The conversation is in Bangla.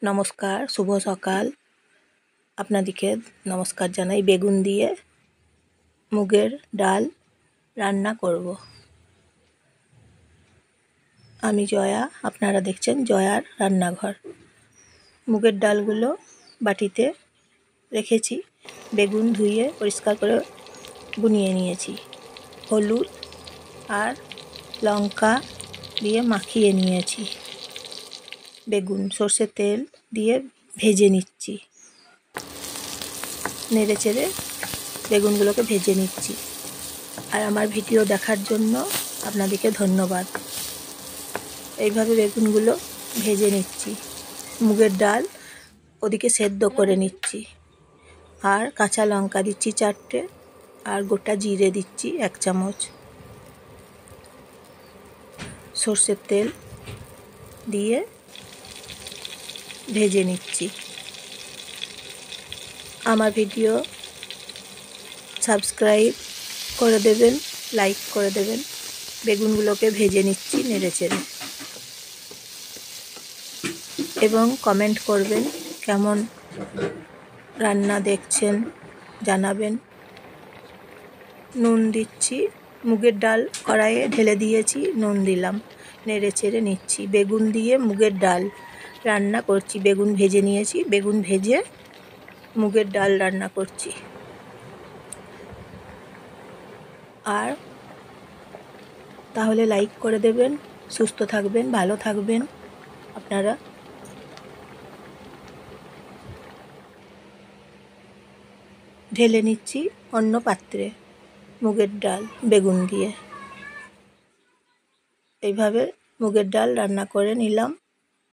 নমস্কার, শুভ সকাল। আপনাদেরকে নমস্কার জানাই। বেগুন দিয়ে মুগের ডাল রান্না করব। আমি জয়া, আপনারা দেখছেন জয়ার রান্নাঘর। মুগের ডালগুলো বাটিতে রেখেছি, বেগুন ধুয়ে পরিষ্কার করে বুনিয়ে নিয়েছি, হলুদ আর লঙ্কা দিয়ে মাখিয়ে নিয়েছি। বেগুন সর্ষের তেল দিয়ে ভেজে নিচ্ছি, নেড়ে চেড়ে বেগুনগুলোকে ভেজে নিচ্ছি। আর আমার ভিডিও দেখার জন্য আপনাদেরকে ধন্যবাদ। এইভাবে বেগুনগুলো ভেজে নিচ্ছি। মুগের ডাল ওদিকে সেদ্ধ করে নিচ্ছি, আর কাঁচা লঙ্কা দিচ্ছি 4টে, আর গোটা জিরে দিচ্ছি 1 চামচ। সর্ষের তেল দিয়ে ভেজে নিচ্ছি। আমার ভিডিও সাবস্ক্রাইব করে দেবেন, লাইক করে দেবেন। বেগুনগুলোকে ভেজে নিচ্ছি নেড়ে চেড়ে, এবং কমেন্ট করবেন কেমন রান্না দেখছেন জানাবেন। নুন দিচ্ছি, মুগের ডাল কড়াইয়ে ঢেলে দিয়েছি, নুন দিলাম, নেড়ে চেড়ে নিচ্ছি। বেগুন দিয়ে মুগের ডাল রান্না করছি। বেগুন ভেজে নিয়েছি, বেগুন ভেজে মুগের ডাল রান্না করছি। আর তাহলে লাইক করে দেবেন। সুস্থ থাকবেন, ভালো থাকবেন আপনারা। ঢেলে নিচ্ছি অন্য পাত্রে মুগের ডাল বেগুন দিয়ে। এইভাবে মুগের ডাল রান্না করে নিলাম।